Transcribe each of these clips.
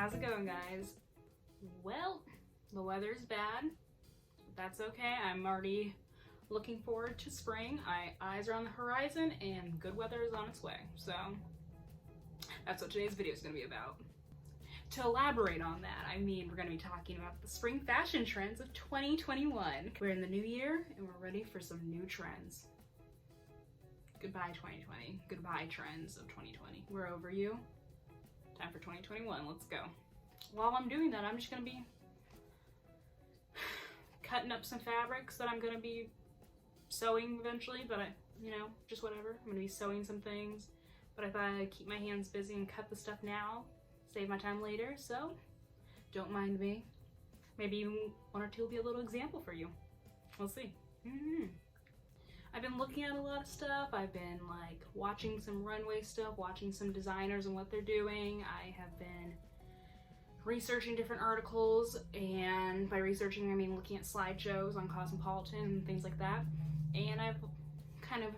How's it going, guys? Well, the weather's bad. That's okay. I'm already looking forward to spring. Eyes are on the horizon and good weather is on its way. So that's what today's video is going to be about. To elaborate on that, I mean, we're going to be talking about the spring fashion trends of 2021. We're in the new year and we're ready for some new trends. Goodbye 2020. Goodbye trends of 2020. We're over you. Time for 2021. Let's go. While I'm doing that, I'm just going to be cutting up some fabrics that I'm going to be sewing eventually, but just whatever. I'm going to be sewing some things, but I thought I'd keep my hands busy and cut the stuff now, save my time later, so don't mind me. Maybe even one or two will be a little example for you. We'll see. I've been looking at a lot of stuff. I've been like watching some runway stuff, watching some designers and what they're doing. I have been researching different articles, and by researching I mean looking at slideshows on Cosmopolitan and things like that. And I've kind of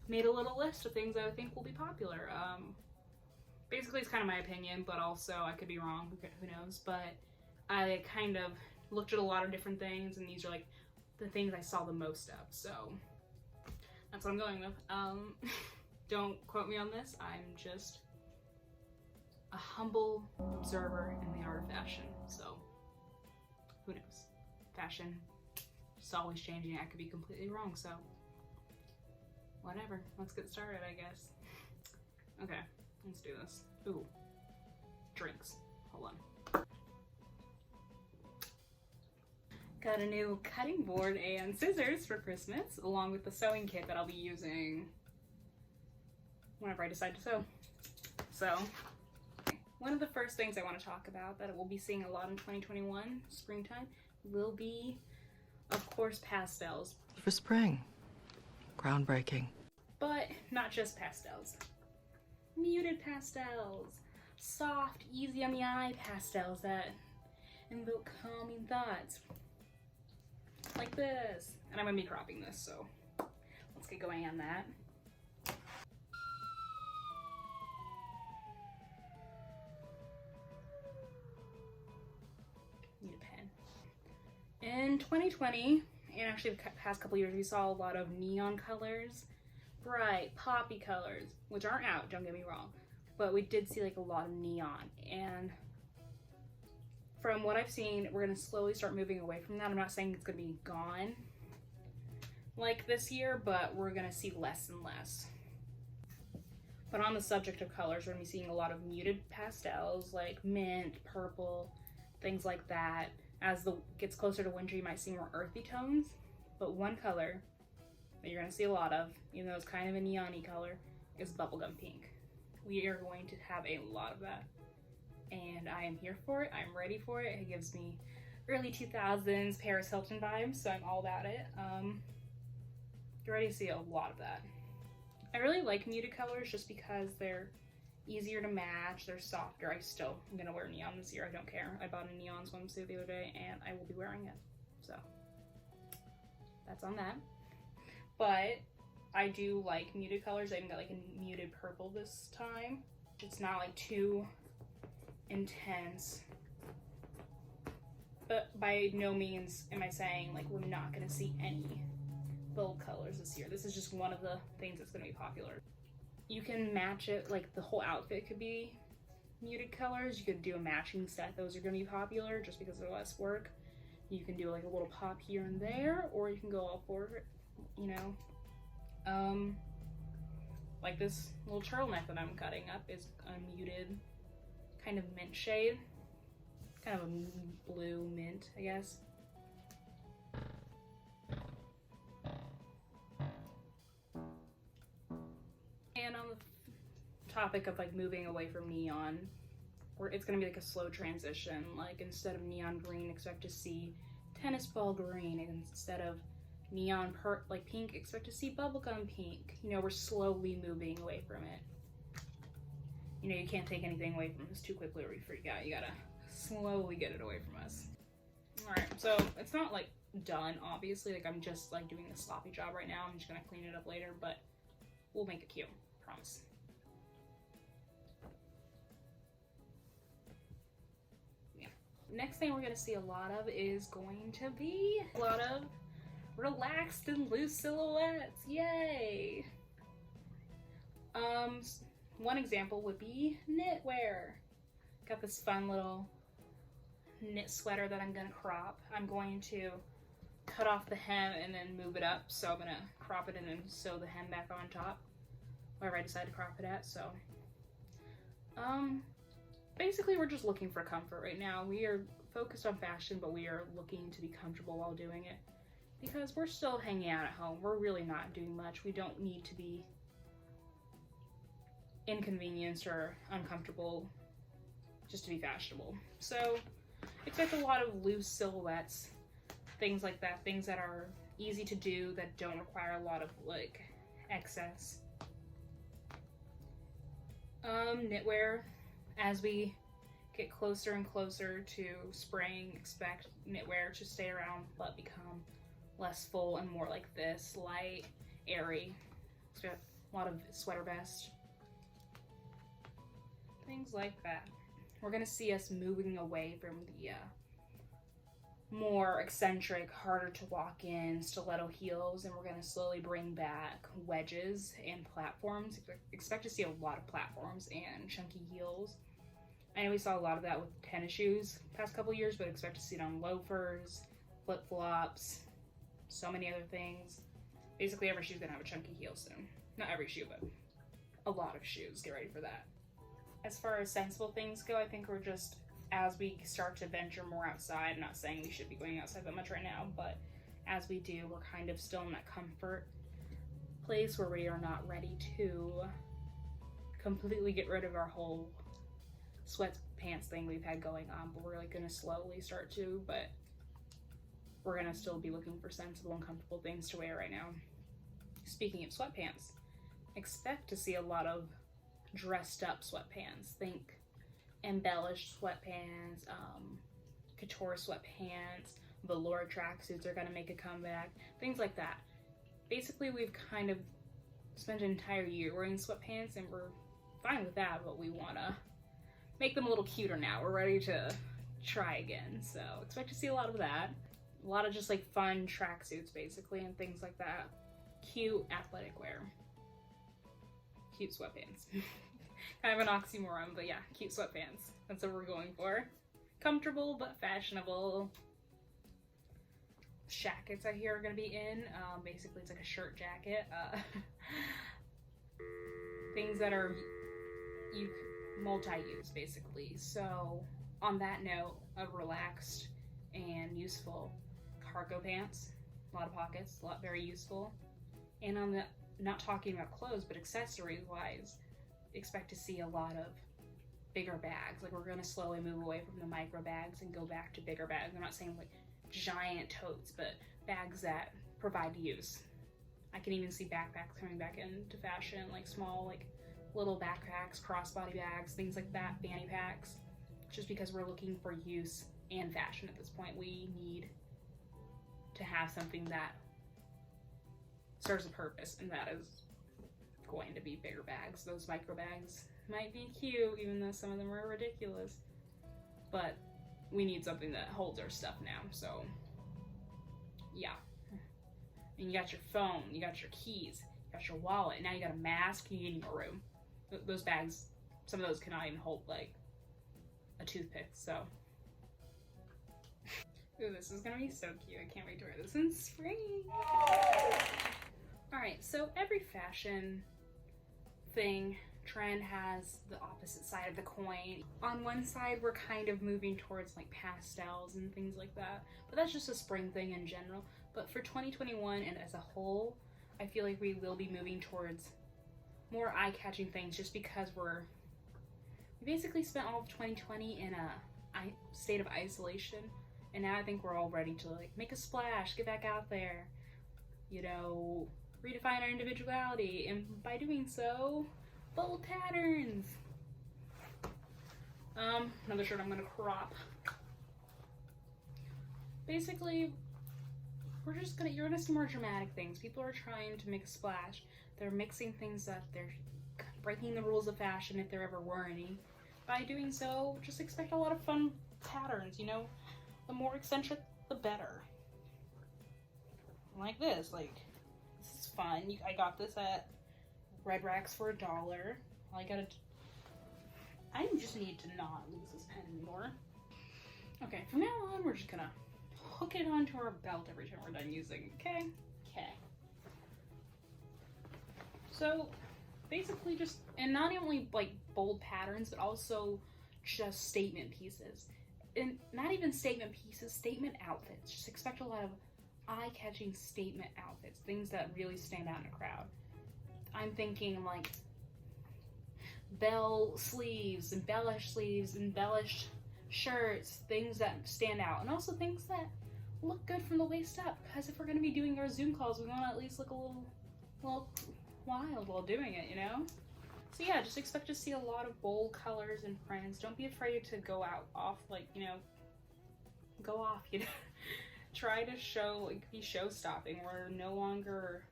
made a little list of things that I think will be popular. Basically it's kind of my opinion, but also I could be wrong, who knows, but I kind of looked at a lot of different things, and these are like the things I saw the most of, so that's what I'm going with. Don't quote me on this. I'm just a humble observer in the art of fashion, so who knows? Fashion is always changing. I could be completely wrong, so whatever. Let's get started, I guess. Okay, let's do this. Ooh, drinks. Hold on. Got a new cutting board and scissors for Christmas, along with the sewing kit that I'll be using whenever I decide to sew. So, one of the first things I want to talk about that we'll be seeing a lot in 2021, springtime, will be, of course, pastels. For spring. Groundbreaking. But not just pastels. Muted pastels. Soft, easy on the eye pastels that invoke calming thoughts. Like this. And I'm going to be cropping this, so let's get going on that. Need a pen. In 2020, and actually the past couple years, we saw a lot of neon colors, bright, poppy colors, which aren't out, don't get me wrong, but we did see like a lot of neon, and from what I've seen, we're going to slowly start moving away from that. I'm not saying it's going to be gone like this year, but we're going to see less and less. But on the subject of colors, we're going to be seeing a lot of muted pastels like mint, purple, things like that. As it gets closer to winter, you might see more earthy tones, but one color that you're going to see a lot of, even though it's kind of a neon-y color, is bubblegum pink. We are going to have a lot of that. And I am here for it. I'm ready for it. It gives me early 2000s Paris Hilton vibes, so I'm all about it. You're ready to see a lot of that. I really like muted colors just because they're easier to match, they're softer. I'm gonna wear neon this year, I don't care. I bought a neon swimsuit the other day and I will be wearing it. So that's on that. But I do like muted colors. I even got like a muted purple this time. It's not like too intense, but by no means am I saying like we're not going to see any bold colors this year. This is just one of the things that's going to be popular. You can match it, like the whole outfit could be muted colors. You could do a matching set. Those are going to be popular just because they're less work. You can do like a little pop here and there, or you can go all for it, you know. Like this little turtleneck that I'm cutting up is a muted kind of mint shade, kind of a blue mint, I guess. And on the topic of like moving away from neon, it's gonna be like a slow transition. Like instead of neon green, expect to see tennis ball green, and instead of neon like pink, expect to see bubblegum pink. You know, we're slowly moving away from it. You know, you can't take anything away from us too quickly or we freak out. You gotta slowly get it away from us. All right, so it's not like done, obviously. Like I'm just like doing a sloppy job right now. I'm just gonna clean it up later, but we'll make it cute, promise. next thing we're gonna see a lot of is going to be a lot of relaxed and loose silhouettes. Yay! One example would be knitwear. Got this fun little knit sweater that I'm gonna crop. I'm going to cut off the hem and then move it up, so I'm gonna crop it and then sew the hem back on top wherever I decide to crop it at. So basically we're just looking for comfort right now. We are focused on fashion, but we are looking to be comfortable while doing it because we're still hanging out at home. We're really not doing much. We don't need to be inconvenienced or uncomfortable just to be fashionable. So expect a lot of loose silhouettes, things like that, things that are easy to do that don't require a lot of like excess. Knitwear, as we get closer and closer to spring, expect knitwear to stay around but become less full and more like this, light, airy. Expect a lot of sweater vest, things like that. We're gonna see us moving away from the more eccentric, harder to walk in stiletto heels, and we're gonna slowly bring back wedges and platforms. Expect to see a lot of platforms and chunky heels. I know we saw a lot of that with tennis shoes past couple years, but expect to see it on loafers, flip-flops, so many other things. Basically every shoe's gonna have a chunky heel soon. Not every shoe, but a lot of shoes. Get ready for that. As far as sensible things go, I think we're just, as we start to venture more outside, I'm not saying we should be going outside that much right now, but as we do, we're kind of still in that comfort place where we are not ready to completely get rid of our whole sweatpants thing we've had going on, but we're like gonna slowly start to, but we're gonna still be looking for sensible and comfortable things to wear right now. Speaking of sweatpants, expect to see a lot of dressed up sweatpants. Think embellished sweatpants, couture sweatpants, velour tracksuits are gonna make a comeback, things like that. Basically, we've kind of spent an entire year wearing sweatpants and we're fine with that, but we wanna make them a little cuter now. We're ready to try again, so expect to see a lot of that. A lot of just like fun tracksuits basically and things like that. Cute athletic wear. Cute sweatpants. Kind of an oxymoron, but yeah, cute sweatpants. That's what we're going for. Comfortable but fashionable. Jackets I hear are gonna be in. Basically, it's like a shirt jacket. Things that are multi-use, basically. So, on that note, of relaxed and useful cargo pants. A lot of pockets, a lot very useful. And on the, not talking about clothes, but accessories-wise, expect to see a lot of bigger bags. Like we're gonna slowly move away from the micro bags and go back to bigger bags. I'm not saying like giant totes, but bags that provide use. I can even see backpacks coming back into fashion, like small, like little backpacks, crossbody bags, things like that, fanny packs. Just because we're looking for use and fashion at this point, we need to have something that serves a purpose, and that is going to be bigger bags. Those micro bags might be cute, even though some of them are ridiculous, but we need something that holds our stuff now. So yeah, and you got your phone, you got your keys, you got your wallet, now you got a mask, you need more room. Those bags, some of those cannot even hold like a toothpick. So ooh, this is gonna be so cute. I can't wait to wear this in spring. Alright, so every fashion thing, trend has the opposite side of the coin. On one side, we're kind of moving towards like pastels and things like that, but that's just a spring thing in general. But for 2021 and as a whole, I feel like we will be moving towards more eye-catching things just because we basically spent all of 2020 in a state of isolation, and now I think we're all ready to like make a splash, get back out there, you know, redefine our individuality, and by doing so, bold patterns. Another shirt I'm gonna crop. Basically, you're gonna see more dramatic things. People are trying to make a splash. They're mixing things up. They're breaking the rules of fashion if there ever were any. by doing so, just expect a lot of fun patterns, you know? The more eccentric, the better. Like this, like, this is fun. I got this at Red Racks for $1. I just need to not lose this pen anymore. Okay, from now on, we're just gonna hook it onto our belt every time we're done using, okay? Okay. So, basically just, and not only like bold patterns, but also just statement pieces. And not even statement pieces, statement outfits. Just expect a lot of eye-catching statement outfits, things that really stand out in a crowd. I'm thinking like bell sleeves, embellished shirts, things that stand out, and also things that look good from the waist up, because if we're going to be doing our Zoom calls, we want to at least look a little wild while doing it, you know? So yeah, just expect to see a lot of bold colors and prints. Don't be afraid to go off, like, you know, go off, you know? Try to be show-stopping. We're no longer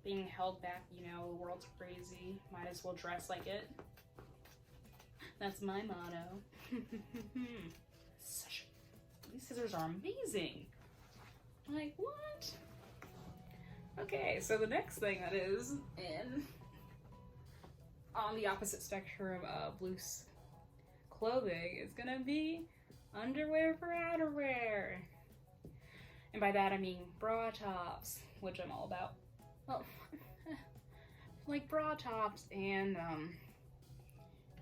being held back, you know, the world's crazy. Might as well dress like it. That's my motto. These scissors are amazing. Like, what? Okay, so the next thing that is on the opposite spectrum of loose clothing is gonna be underwear for outerwear. And by that I mean bra tops, which I'm all about. Well, like bra tops and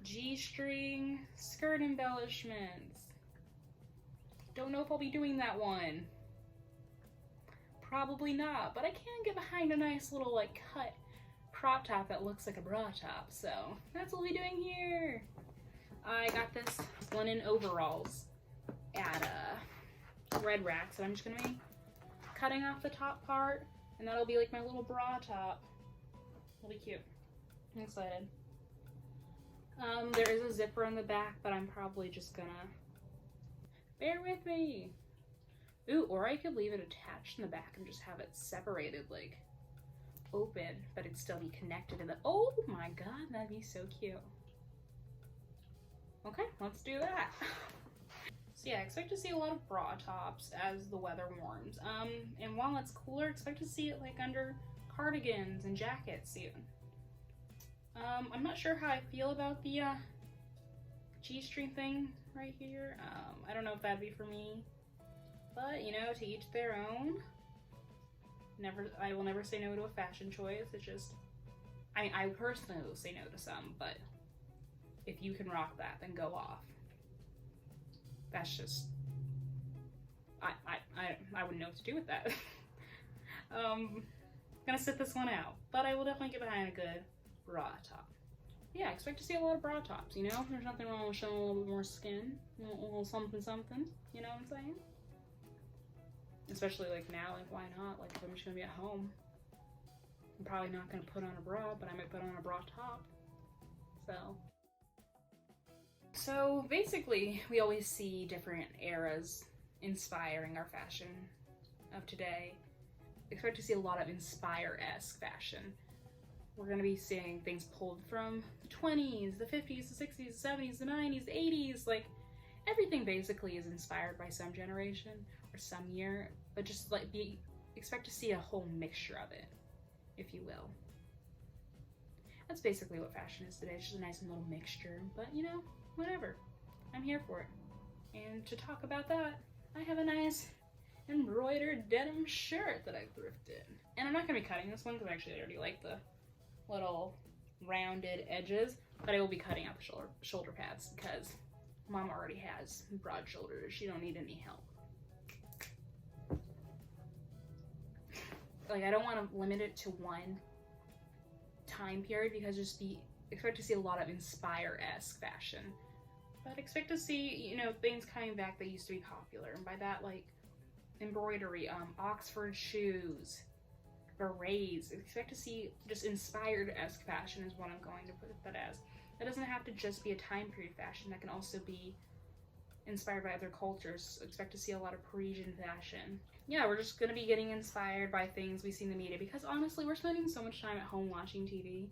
G-string skirt embellishments. Don't know if I'll be doing that one. Probably not, but I can get behind a nice little like cut crop top that looks like a bra top, so that's what we'll be doing here. I got this linen overalls at Red Racks, and I'm just gonna be cutting off the top part, and that'll be like my little bra top. It'll be cute. I'm excited. There is a zipper on the back, but I'm probably just gonna bear with me. Ooh, or I could leave it attached in the back and just have it separated, like open, but it'd still be connected to the, oh my god, that'd be so cute. Okay, let's do that. So yeah, expect to see a lot of bra tops as the weather warms. And while it's cooler, expect to see it like under cardigans and jackets soon. I'm not sure how I feel about the G-string thing right here. I don't know if that'd be for me, but you know, to each their own. I will never say no to a fashion choice. It's just, I mean, I personally will say no to some, but if you can rock that, then go off. That's just, I wouldn't know what to do with that. Gonna sit this one out, but I will definitely get behind a good bra top. Yeah, expect to see a lot of bra tops, you know? There's nothing wrong with showing a little bit more skin, a little something something, you know what I'm saying? Especially like now, like why not? Like if I'm just gonna be at home, I'm probably not gonna put on a bra, but I might put on a bra top. So basically, we always see different eras inspiring our fashion of today. Expect to see a lot of Inspire-esque fashion. We're gonna be seeing things pulled from the 20s, the 50s, the 60s, the 70s, the 90s, the 80s, like everything basically is inspired by some generation or some year, but just like expect to see a whole mixture of it, if you will. That's basically what fashion is today. It's just a nice little mixture, but you know, whatever. I'm here for it. And to talk about that, I have a nice embroidered denim shirt that I thrifted. And I'm not gonna be cutting this one because actually I already like the little rounded edges, but I will be cutting out the shoulder pads because Mom already has broad shoulders. She don't need any help. Like I don't want to limit it to one time period because expect to see a lot of Inspire-esque fashion. But expect to see, you know, things coming back that used to be popular. And by that, like embroidery, Oxford shoes, berets. Expect to see just Inspired-esque fashion is what I'm going to put that as. That doesn't have to just be a time period fashion. That can also be inspired by other cultures. Expect to see a lot of Parisian fashion. Yeah, we're just going to be getting inspired by things we see in the media because honestly, we're spending so much time at home watching TV.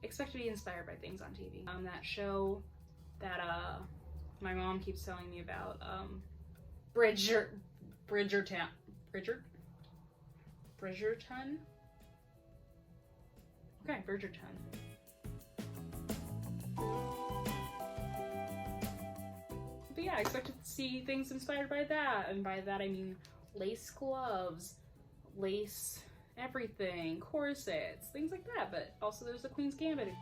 Expect to be inspired by things on TV. That show that my mom keeps telling me about, Bridgerton? Okay, Bridgerton. But yeah, I expected to see things inspired by that, and by that I mean lace gloves, lace everything, corsets, things like that, but also there's the Queen's Gambit.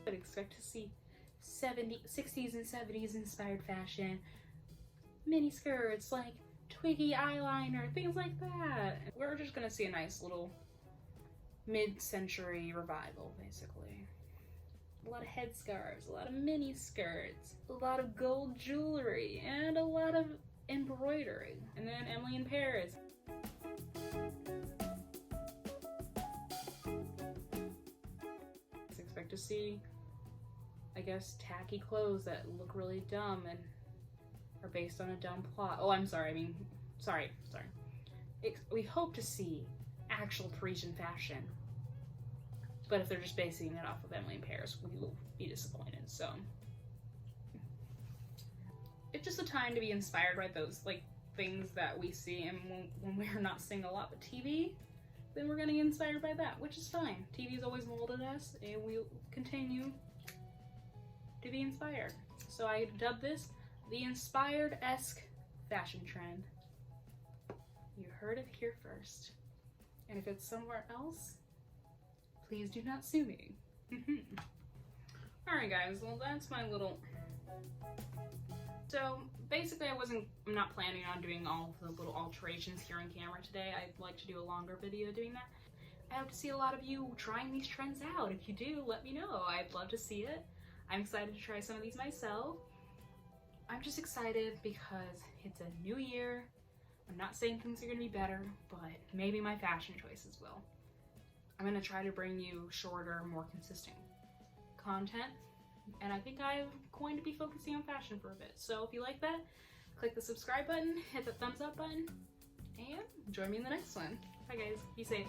I'd expect to see 60s and 70s inspired fashion, mini skirts, like twiggy eyeliner, things like that. We're just gonna see a nice little mid-century revival, basically. A lot of headscarves, a lot of mini skirts, a lot of gold jewelry, and a lot of embroidery. And then Emily in Paris. I expect to see, I guess, tacky clothes that look really dumb and are based on a dumb plot. Oh, I'm sorry, I mean, sorry. We hope to see actual Parisian fashion. But if they're just basing it off of Emily in Paris, we will be disappointed, so. It's just a time to be inspired by those, like, things that we see, and when we're not seeing a lot of TV, then we're getting inspired by that, which is fine. TV's always molded us, and we'll continue to be inspired. So I dubbed this the inspired-esque fashion trend. You heard it here first. And if it's somewhere else, please do not sue me. Alright guys, well that's my little... So basically I'm not planning on doing all of the little alterations here on camera today. I'd like to do a longer video doing that. I hope to see a lot of you trying these trends out. If you do, let me know. I'd love to see it. I'm excited to try some of these myself. I'm just excited because it's a new year. I'm not saying things are gonna be better, but maybe my fashion choices will. I'm gonna try to bring you shorter, more consistent content, and I think I'm going to be focusing on fashion for a bit. So if you like that, click the subscribe button, hit the thumbs up button, and join me in the next one. Bye guys, be safe.